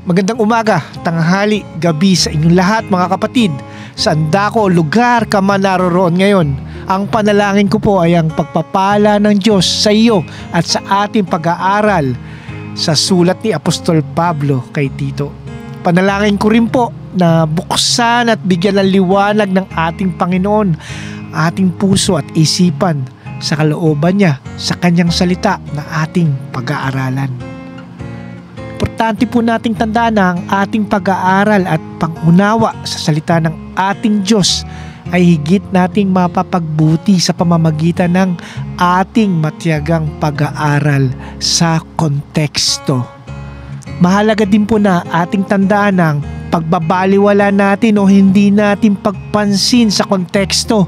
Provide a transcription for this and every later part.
Magandang umaga, tanghali, gabi sa inyong lahat mga kapatid. Saan dako o lugar ka man naroroon ngayon, ang panalangin ko po ay ang pagpapala ng Diyos sa iyo at sa ating pag-aaral sa sulat ni Apostol Pablo kay Tito. Panalangin ko rin po na buksan at bigyan ng liwanag ng ating Panginoon ating puso at isipan sa kalooban niya sa kanyang salita na ating pag-aaralan. Importante po nating tandaan na ang ating pag-aaral at pangunawa sa salita ng ating Diyos ay higit nating mapapagbuti sa pamamagitan ng ating matiyagang pag-aaral sa konteksto. Mahalaga din po na ating tandaan ang pagbabaliwala natin o hindi natin pagpansin sa konteksto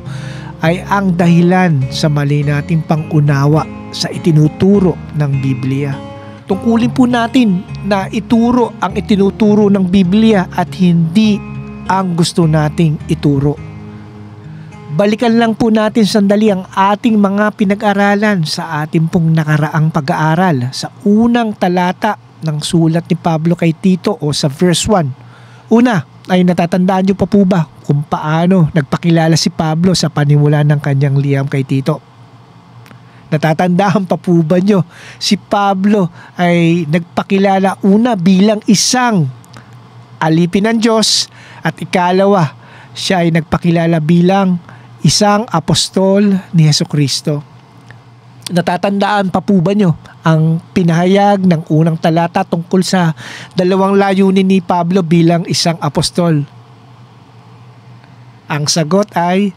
ay ang dahilan sa mali nating pangunawa sa itinuturo ng Biblia. Tungkulin po natin na ituro ang itinuturo ng Biblia at hindi ang gusto nating ituro. Balikan lang po natin sandali ang ating mga pinag-aralan sa ating pong nakaraang pag-aaral sa unang talata ng sulat ni Pablo kay Tito o sa verse 1. Una, ay natatandaan niyo pa po ba kung paano nagpakilala si Pablo sa panimula ng kanyang liham kay Tito? Natatandaan pa po ba nyo? Si Pablo ay nagpakilala una bilang isang alipin ng Diyos at ikalawa, siya ay nagpakilala bilang isang apostol ni Jesucristo. Natatandaan pa po ba nyo ang pinahayag ng unang talata tungkol sa dalawang layunin ni Pablo bilang isang apostol? Ang sagot ay,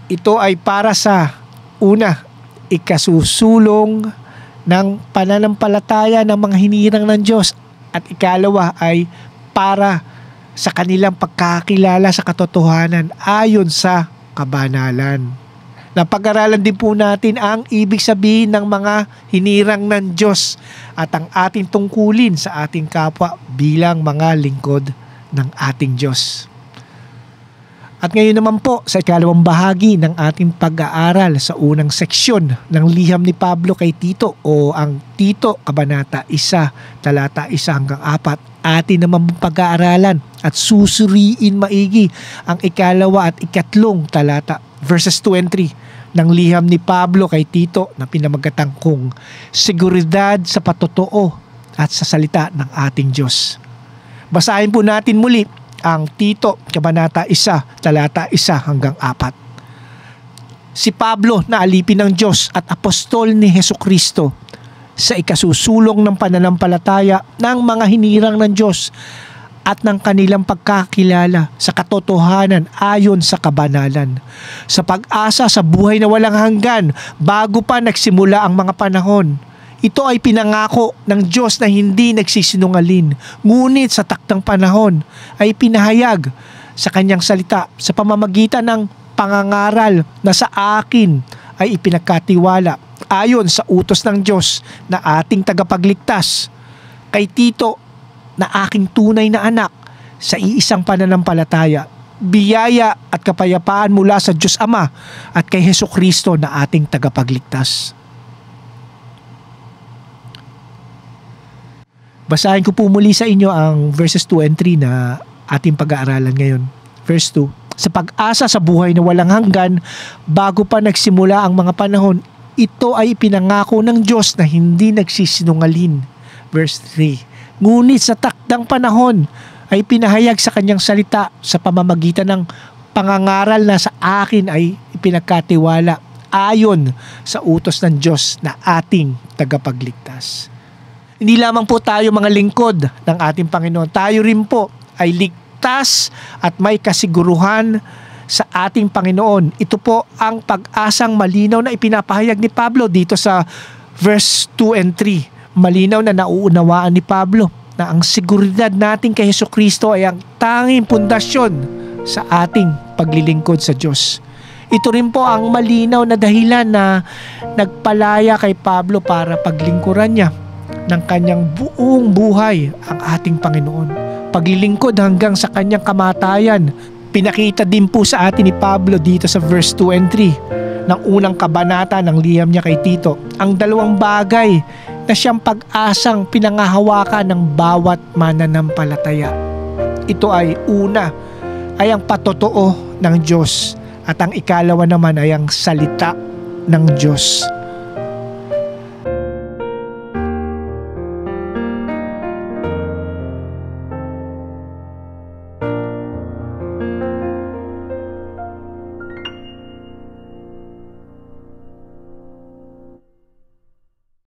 ito ay para sa una, ikasusulong ng pananampalataya ng mga hinirang ng Diyos at ikalawa ay para sa kanilang pagkakilala sa katotohanan ayon sa kabanalan. Napag-aralan din po natin ang ibig sabihin ng mga hinirang ng Diyos at ang ating tungkulin sa ating kapwa bilang mga lingkod ng ating Diyos. At ngayon naman po sa ikalawang bahagi ng ating pag-aaral sa unang seksyon ng liham ni Pablo kay Tito o ang Tito Kabanata 1, talata 1 hanggang 4, atin naman pag-aaralan at susuriin maigi ang ikalawa at ikatlong talata verses 2 and 3 ng liham ni Pablo kay Tito na pinamagatang kong seguridad sa patotoo at sa salita ng ating Diyos. Basahin po natin muli ang Tito Kabanata 1, talata 1 hanggang 4. Si Pablo na alipin ng Diyos at apostol ni Jesucristo sa ikasusulong ng pananampalataya ng mga hinirang ng Diyos at ng kanilang pagkakilala sa katotohanan ayon sa kabanalan, sa pag-asa sa buhay na walang hanggan bago pa nagsimula ang mga panahon. Ito ay pinangako ng Diyos na hindi nagsisinungaling, ngunit sa taktang panahon ay pinahayag sa kanyang salita sa pamamagitan ng pangangaral na sa akin ay ipinagkatiwala ayon sa utos ng Diyos na ating tagapagligtas. Kay Tito na aking tunay na anak sa iisang pananampalataya, biyaya at kapayapaan mula sa Diyos Ama at kay Jesucristo na ating tagapagligtas. Basahin ko po muli sa inyo ang verses 2 and 3 na ating pag-aaralan ngayon. Verse 2, sa pag-asa sa buhay na walang hanggan, bago pa nagsimula ang mga panahon, ito ay pinangako ng Diyos na hindi nagsisinungaling. Verse 3, ngunit sa takdang panahon ay pinahayag sa kanyang salita sa pamamagitan ng pangangaral na sa akin ay ipinagkatiwala ayon sa utos ng Diyos na ating tagapagligtas. Hindi lamang po tayo mga lingkod ng ating Panginoon, tayo rin po ay ligtas at may kasiguruhan sa ating Panginoon. Ito po ang pag-asang malinaw na ipinapahayag ni Pablo dito sa verse 2 and 3. Malinaw na nauunawaan ni Pablo na ang seguridad natin kay Jesucristo ay ang tanging pundasyon sa ating paglilingkod sa Diyos. Ito rin po ang malinaw na dahilan na nagpalaya kay Pablo para paglingkuran niya ng kanyang buong buhay ang ating Panginoon. Paglilingkod hanggang sa kanyang kamatayan. Pinakita din po sa atin ni Pablo dito sa verse 2 and 3 ng unang kabanata ng liham niya kay Tito. Ang dalawang bagay na siyang pag-asang pinangahawakan ng bawat mananampalataya. Ito ay una, ay ang patotoo ng Diyos, at ang ikalawa naman ay ang salita ng Diyos.